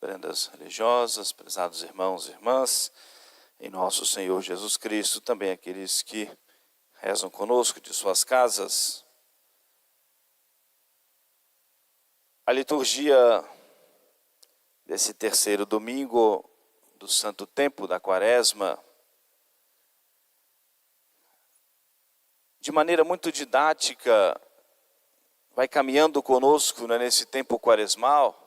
prendas religiosas, prezados irmãos e irmãs, em nosso Senhor Jesus Cristo, também aqueles que rezam conosco de suas casas. A liturgia desse terceiro domingo do Santo Tempo da Quaresma, de maneira muito didática, vai caminhando conosco nesse tempo quaresmal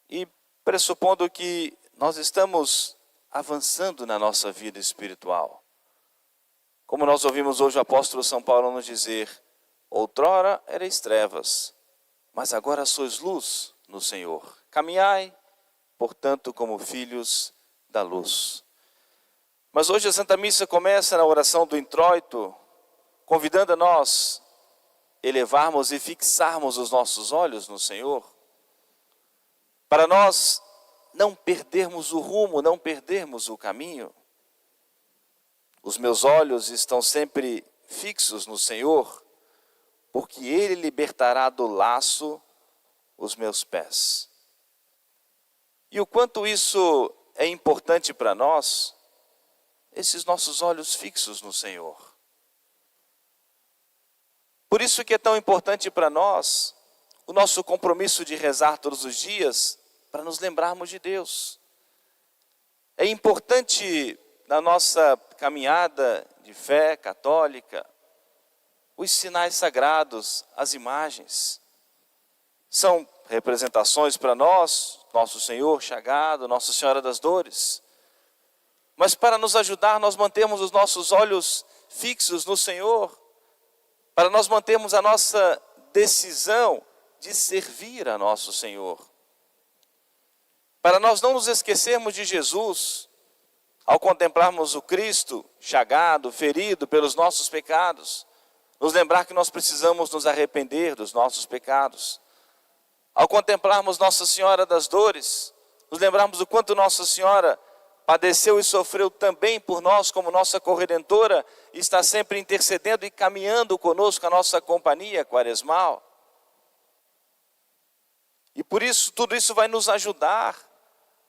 e pressupondo que nós estamos avançando na nossa vida espiritual. Como nós ouvimos hoje o apóstolo São Paulo nos dizer: outrora erais trevas, mas agora sois luz no Senhor. Caminhai, portanto, como filhos da luz. Mas hoje a Santa Missa começa na oração do introito, convidando a nós elevarmos e fixarmos os nossos olhos no Senhor, para nós não perdermos o rumo, não perdermos o caminho. Os meus olhos estão sempre fixos no Senhor, porque Ele libertará do laço os meus pés. E o quanto isso é importante para nós, esses nossos olhos fixos no Senhor. Por isso que é tão importante para nós o nosso compromisso de rezar todos os dias, para nos lembrarmos de Deus. É importante na nossa caminhada de fé católica, os sinais sagrados, as imagens. São representações para nós, Nosso Senhor chagado, Nossa Senhora das Dores. Mas para nos ajudar, nós mantemos os nossos olhos fixos no Senhor, para nós mantermos a nossa decisão de servir a nosso Senhor. Para nós não nos esquecermos de Jesus, ao contemplarmos o Cristo chagado, ferido pelos nossos pecados, nos lembrar que nós precisamos nos arrepender dos nossos pecados. Ao contemplarmos Nossa Senhora das Dores, nos lembrarmos do quanto Nossa Senhora padeceu e sofreu também por nós como nossa corredentora, e está sempre intercedendo e caminhando conosco a nossa companhia quaresmal. E por isso, tudo isso vai nos ajudar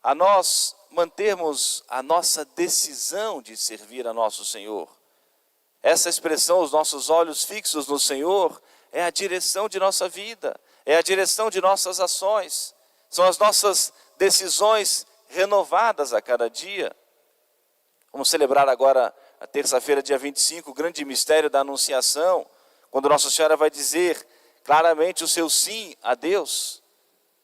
a nós mantermos a nossa decisão de servir a nosso Senhor. Essa expressão, os nossos olhos fixos no Senhor, é a direção de nossa vida, é a direção de nossas ações, são as nossas decisões renovadas a cada dia. Vamos celebrar agora, a terça-feira, dia 25, o grande mistério da Anunciação, quando Nossa Senhora vai dizer claramente o seu sim a Deus.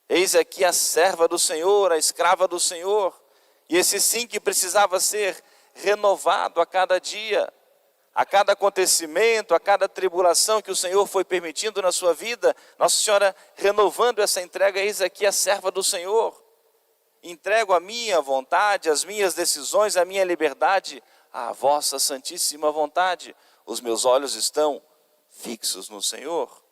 Eis aqui a serva do Senhor, a escrava do Senhor. E esse sim que precisava ser renovado a cada dia, a cada acontecimento, a cada tribulação que o Senhor foi permitindo na sua vida, Nossa Senhora renovando essa entrega: eis aqui a serva do Senhor. Entrego a minha vontade, as minhas decisões, a minha liberdade à vossa santíssima vontade. Os meus olhos estão fixos no Senhor.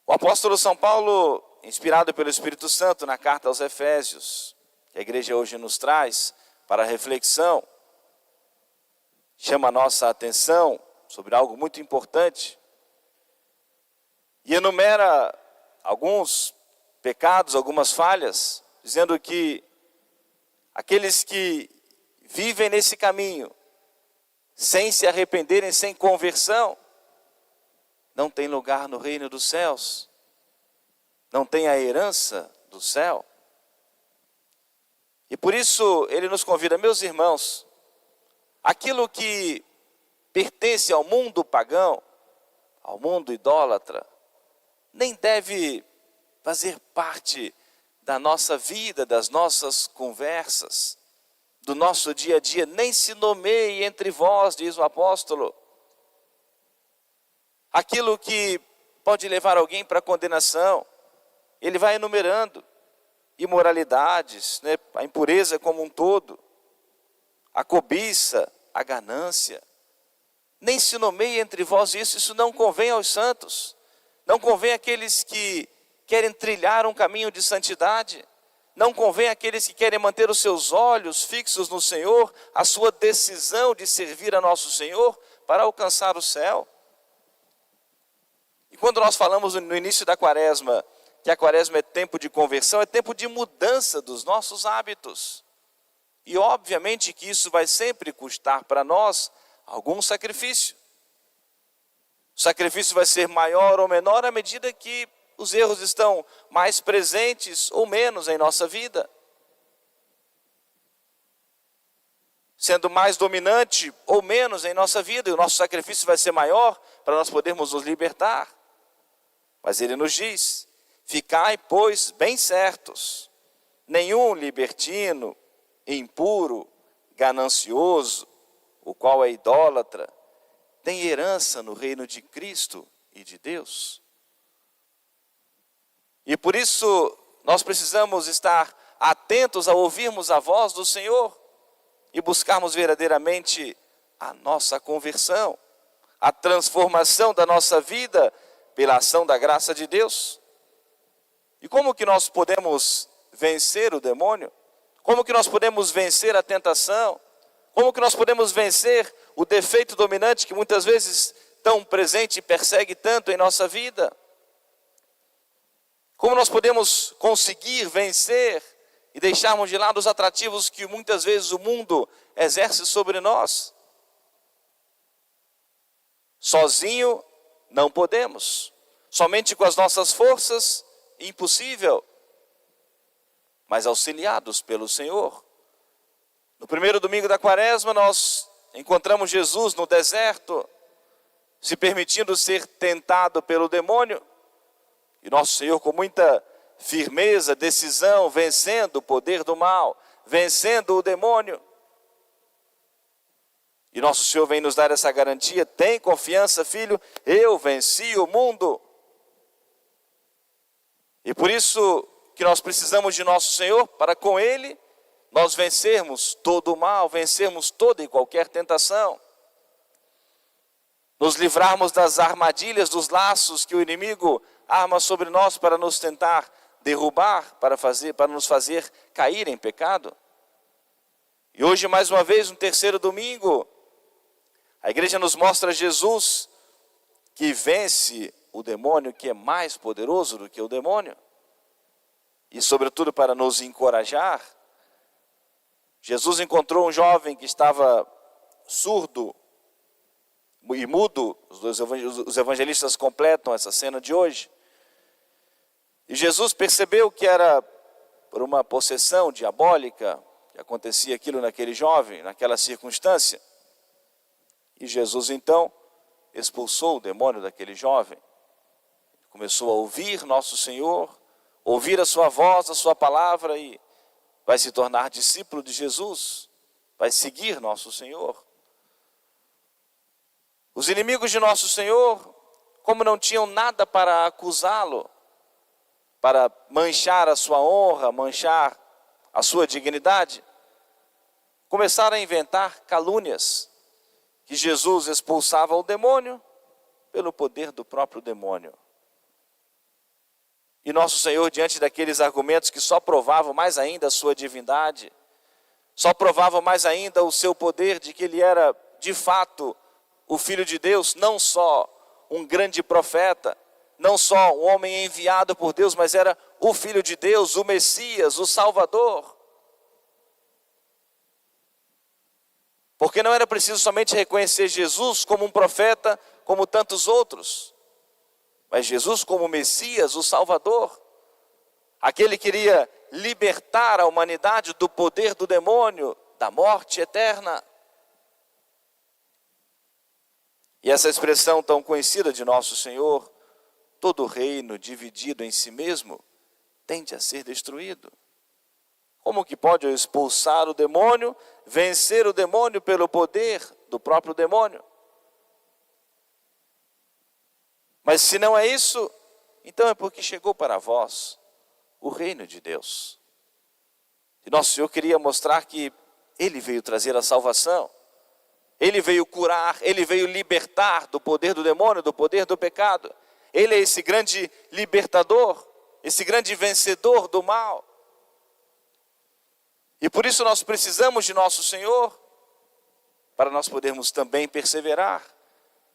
O apóstolo São Paulo, inspirado pelo Espírito Santo na carta aos Efésios, que a igreja hoje nos traz para reflexão, chama a nossa atenção sobre algo muito importante e enumera alguns pecados, algumas falhas, dizendo que aqueles que vivem nesse caminho, sem se arrependerem, sem conversão, não tem lugar no reino dos céus, não tem a herança do céu. E por isso ele nos convida: meus irmãos, aquilo que pertence ao mundo pagão, ao mundo idólatra, nem deve fazer parte da nossa vida, das nossas conversas, do nosso dia a dia. Nem se nomeie entre vós, diz o apóstolo, aquilo que pode levar alguém para a condenação. Ele vai enumerando imoralidades, a impureza como um todo, a cobiça, a ganância. Nem se nomeie entre vós isso não convém aos santos, não convém àqueles que querem trilhar um caminho de santidade, não convém àqueles que querem manter os seus olhos fixos no Senhor, a sua decisão de servir a nosso Senhor para alcançar o céu. E quando nós falamos no início da Quaresma que a quaresma é tempo de conversão, é tempo de mudança dos nossos hábitos. E obviamente que isso vai sempre custar para nós algum sacrifício. O sacrifício vai ser maior ou menor à medida que os erros estão mais presentes ou menos em nossa vida. Sendo mais dominante ou menos em nossa vida, e o nosso sacrifício vai ser maior para nós podermos nos libertar. Mas ele nos diz: ficai, pois, bem certos, nenhum libertino, impuro, ganancioso, o qual é idólatra, tem herança no reino de Cristo e de Deus. E por isso nós precisamos estar atentos a ouvirmos a voz do Senhor e buscarmos verdadeiramente a nossa conversão, a transformação da nossa vida pela ação da graça de Deus. E como que nós podemos vencer o demônio? Como que nós podemos vencer a tentação? Como que nós podemos vencer o defeito dominante que muitas vezes tão presente e persegue tanto em nossa vida? Como nós podemos conseguir vencer e deixarmos de lado os atrativos que muitas vezes o mundo exerce sobre nós? Sozinho não podemos. Somente com as nossas forças, impossível. Mas auxiliados pelo Senhor. No primeiro domingo da quaresma, nós encontramos Jesus no deserto, se permitindo ser tentado pelo demônio. E nosso Senhor, com muita firmeza, decisão, vencendo o poder do mal, vencendo o demônio. E nosso Senhor vem nos dar essa garantia: tem confiança, filho, eu venci o mundo. E por isso que nós precisamos de nosso Senhor, para com Ele nós vencermos todo o mal, vencermos toda e qualquer tentação. Nos livrarmos das armadilhas, dos laços que o inimigo arma sobre nós para nos tentar derrubar, para nos fazer cair em pecado. E hoje, mais uma vez, no terceiro domingo, a igreja nos mostra Jesus que vence o demônio, que é mais poderoso do que o demônio. E sobretudo para nos encorajar, Jesus encontrou um jovem que estava surdo e mudo. Os evangelistas completam essa cena de hoje. E Jesus percebeu que era por uma possessão diabólica que acontecia aquilo naquele jovem, naquela circunstância. E Jesus então expulsou o demônio daquele jovem. Começou a ouvir nosso Senhor, ouvir a sua voz, a sua palavra, e vai se tornar discípulo de Jesus, vai seguir nosso Senhor. Os inimigos de nosso Senhor, como não tinham nada para acusá-lo, para manchar a sua honra, manchar a sua dignidade, começaram a inventar calúnias, que Jesus expulsava o demônio pelo poder do próprio demônio. E nosso Senhor, diante daqueles argumentos que só provavam mais ainda a sua divindade, só provavam mais ainda o seu poder, de que ele era de fato o Filho de Deus, não só um grande profeta, não só um homem enviado por Deus, mas era o Filho de Deus, o Messias, o Salvador. Porque não era preciso somente reconhecer Jesus como um profeta, como tantos outros, mas Jesus como Messias, o Salvador. Aquele que iria libertar a humanidade do poder do demônio, da morte eterna. E essa expressão tão conhecida de nosso Senhor: todo reino dividido em si mesmo tende a ser destruído. Como que pode eu expulsar o demônio, vencer o demônio pelo poder do próprio demônio? Mas se não é isso, então é porque chegou para vós o reino de Deus. E nosso Senhor queria mostrar que Ele veio trazer a salvação. Ele veio curar, Ele veio libertar do poder do demônio, do poder do pecado. Ele é esse grande libertador, esse grande vencedor do mal. E por isso nós precisamos de nosso Senhor, para nós podermos também perseverar.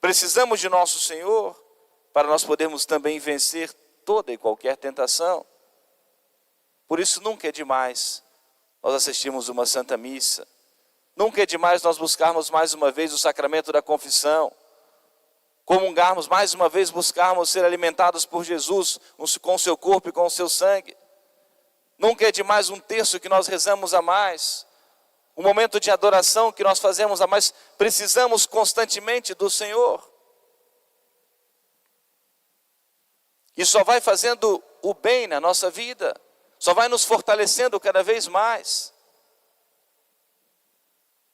Precisamos de nosso Senhor, para nós podermos também vencer toda e qualquer tentação. Por isso nunca é demais nós assistirmos uma Santa Missa. Nunca é demais nós buscarmos mais uma vez o sacramento da confissão. Comungarmos mais uma vez, buscarmos ser alimentados por Jesus com o seu corpo e com o seu sangue. Nunca é demais um terço que nós rezamos a mais. Um momento de adoração que nós fazemos a mais. Precisamos constantemente do Senhor. E só vai fazendo o bem na nossa vida. Só vai nos fortalecendo cada vez mais.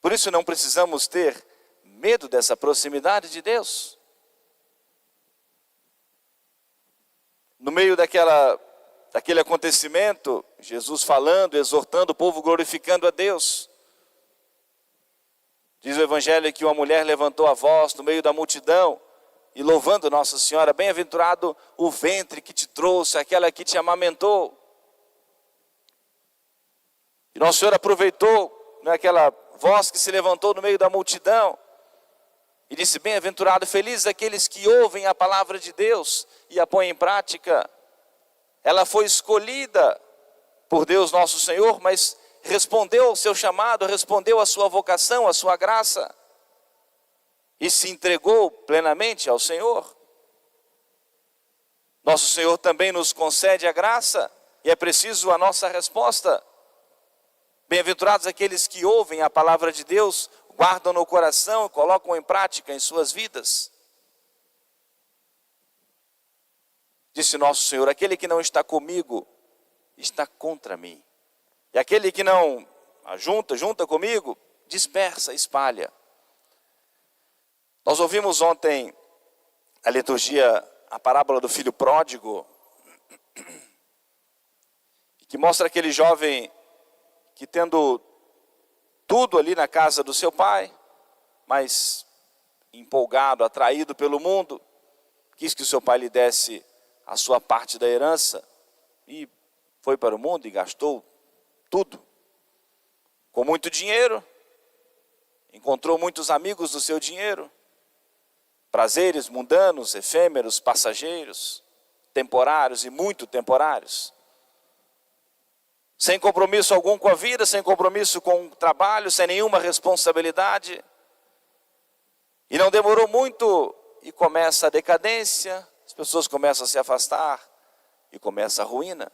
Por isso não precisamos ter medo dessa proximidade de Deus. No meio daquele acontecimento, Jesus falando, exortando o povo, glorificando a Deus. Diz o Evangelho que uma mulher levantou a voz no meio da multidão e louvando Nossa Senhora, bem-aventurado o ventre que te trouxe, aquela que te amamentou. E Nosso Senhor aproveitou aquela voz que se levantou no meio da multidão e disse, bem-aventurado, felizes aqueles que ouvem a palavra de Deus e a põem em prática. Ela foi escolhida por Deus nosso Senhor, mas respondeu ao seu chamado, respondeu à sua vocação, à sua graça, e se entregou plenamente ao Senhor. Nosso Senhor também nos concede a graça, e é preciso a nossa resposta. Bem-aventurados aqueles que ouvem a palavra de Deus, guardam no coração e colocam em prática em suas vidas. Disse Nosso Senhor, aquele que não está comigo, está contra mim. E aquele que não junta comigo, dispersa, espalha. Nós ouvimos ontem a liturgia, a parábola do filho pródigo, que mostra aquele jovem que tendo tudo ali na casa do seu pai, mas empolgado, atraído pelo mundo, quis que o seu pai lhe desse a sua parte da herança e foi para o mundo e gastou tudo. Com muito dinheiro, encontrou muitos amigos do seu dinheiro, prazeres mundanos, efêmeros, passageiros, temporários e muito temporários. Sem compromisso algum com a vida, sem compromisso com o trabalho, sem nenhuma responsabilidade. E não demorou muito e começa a decadência, as pessoas começam a se afastar e começa a ruína.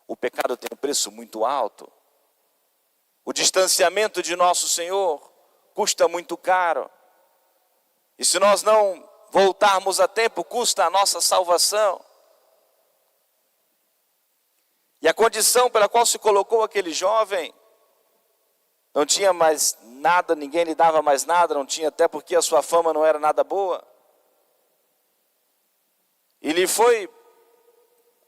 O pecado tem um preço muito alto. O distanciamento de Nosso Senhor custa muito caro. E se nós não voltarmos a tempo, custa a nossa salvação. E a condição pela qual se colocou aquele jovem, não tinha mais nada, ninguém lhe dava mais nada, não tinha, até porque a sua fama não era nada boa. E lhe foi,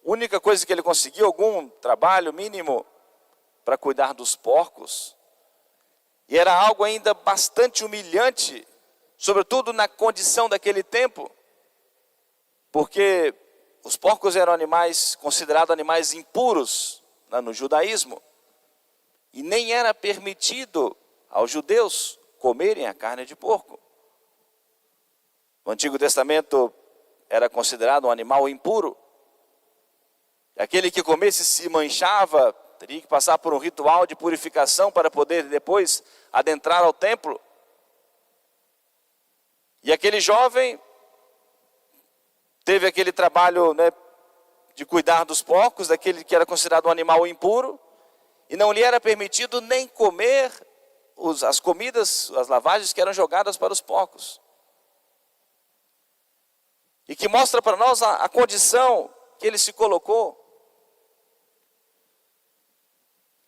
a única coisa que ele conseguiu, algum trabalho mínimo para cuidar dos porcos. E era algo ainda bastante humilhante, sobretudo na condição daquele tempo, porque os porcos eram animais, considerados animais impuros no judaísmo. E nem era permitido aos judeus comerem a carne de porco. No Antigo Testamento era considerado um animal impuro. Aquele que comesse se manchava, teria que passar por um ritual de purificação para poder depois adentrar ao templo. E aquele jovem teve aquele trabalho, de cuidar dos porcos, daquele que era considerado um animal impuro, e não lhe era permitido nem comer as comidas, as lavagens que eram jogadas para os porcos. E que mostra para nós a condição que ele se colocou.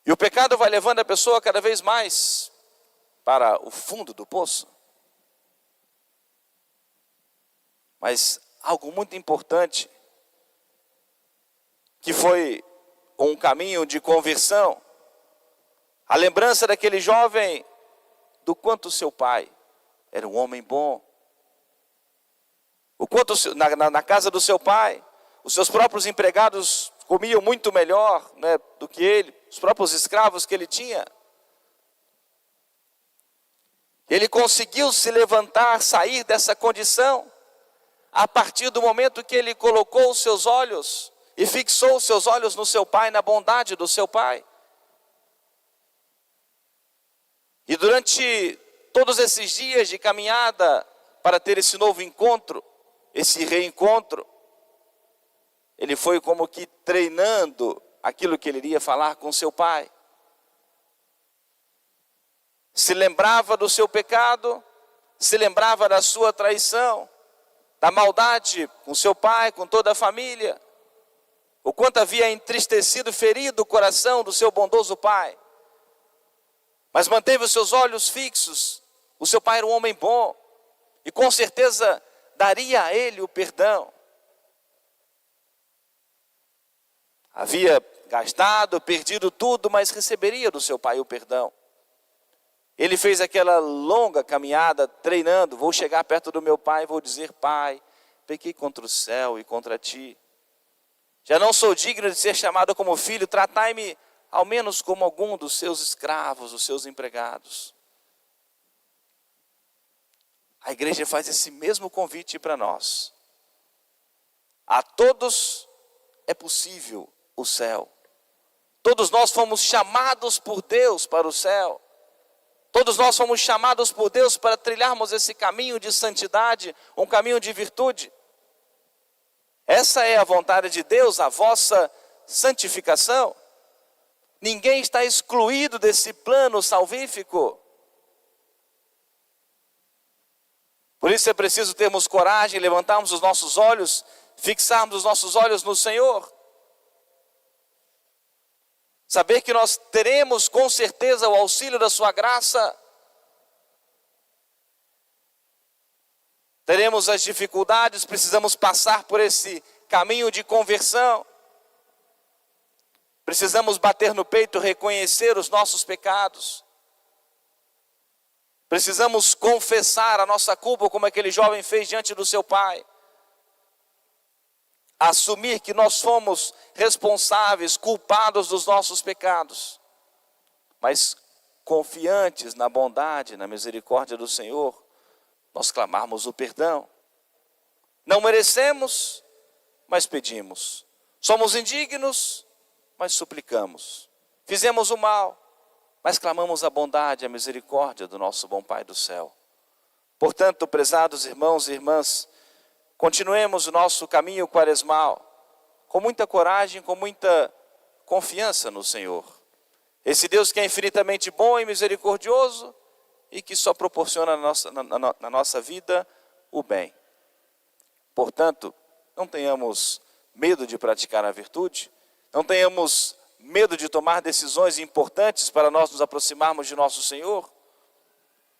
E o pecado vai levando a pessoa cada vez mais para o fundo do poço. Mas algo muito importante, que foi um caminho de conversão, a lembrança daquele jovem, do quanto seu pai era um homem bom, o quanto na casa do seu pai, os seus próprios empregados comiam muito melhor do que ele, os próprios escravos que ele tinha. Ele conseguiu se levantar, sair dessa condição, a partir do momento que ele colocou os seus olhos e fixou os seus olhos no seu pai, na bondade do seu pai. E durante todos esses dias de caminhada para ter esse novo encontro, esse reencontro, ele foi como que treinando aquilo que ele iria falar com seu pai. Se lembrava do seu pecado, se lembrava da sua traição, da maldade com seu pai, com toda a família, o quanto havia entristecido, ferido o coração do seu bondoso pai. Mas manteve os seus olhos fixos. O seu pai era um homem bom e com certeza daria a ele o perdão. Havia gastado, perdido tudo, mas receberia do seu pai o perdão. Ele fez aquela longa caminhada treinando. Vou chegar perto do meu pai e vou dizer: pai, pequei contra o céu e contra ti. Já não sou digno de ser chamado como filho, tratai-me ao menos como algum dos seus escravos, dos seus empregados. A igreja faz esse mesmo convite para nós. A todos é possível o céu. Todos nós fomos chamados por Deus para o céu. Todos nós fomos chamados por Deus para trilharmos esse caminho de santidade, um caminho de virtude. Essa é a vontade de Deus, a vossa santificação. Ninguém está excluído desse plano salvífico. Por isso é preciso termos coragem, levantarmos os nossos olhos, fixarmos os nossos olhos no Senhor. Saber que nós teremos com certeza o auxílio da sua graça. Teremos as dificuldades, precisamos passar por esse caminho de conversão. Precisamos bater no peito, reconhecer os nossos pecados. Precisamos confessar a nossa culpa, como aquele jovem fez diante do seu pai. Assumir que nós fomos responsáveis, culpados dos nossos pecados. Mas confiantes na bondade, na misericórdia do Senhor, nós clamarmos o perdão. Não merecemos, mas pedimos. Somos indignos, mas suplicamos. Fizemos o mal, mas clamamos a bondade, a misericórdia do nosso bom Pai do céu. Portanto, prezados irmãos e irmãs, continuemos o nosso caminho quaresmal, com muita coragem, com muita confiança no Senhor. Esse Deus que é infinitamente bom e misericordioso e que só proporciona na nossa vida o bem. Portanto, não tenhamos medo de praticar a virtude, não tenhamos medo de tomar decisões importantes para nós nos aproximarmos de nosso Senhor.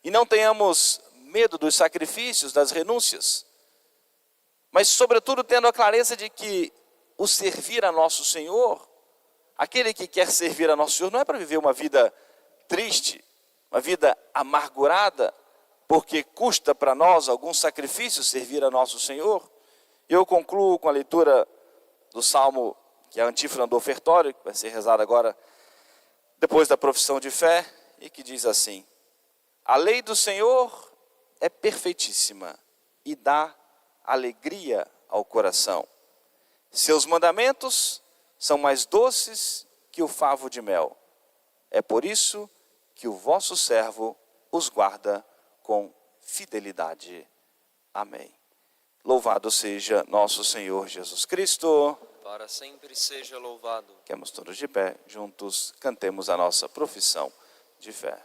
E não tenhamos medo dos sacrifícios, das renúncias. Mas sobretudo tendo a clareza de que o servir a nosso Senhor, aquele que quer servir a nosso Senhor, não é para viver uma vida triste, uma vida amargurada, porque custa para nós algum sacrifício servir a nosso Senhor. Eu concluo com a leitura do Salmo, que é a antífona do ofertório, que vai ser rezada agora, depois da profissão de fé, e que diz assim: a lei do Senhor é perfeitíssima e dá alegria ao coração. Seus mandamentos são mais doces que o favo de mel. É por isso que o vosso servo os guarda com fidelidade. Amém. Louvado seja nosso Senhor Jesus Cristo. Para sempre seja louvado. Queremos todos de pé, juntos cantemos a nossa profissão de fé.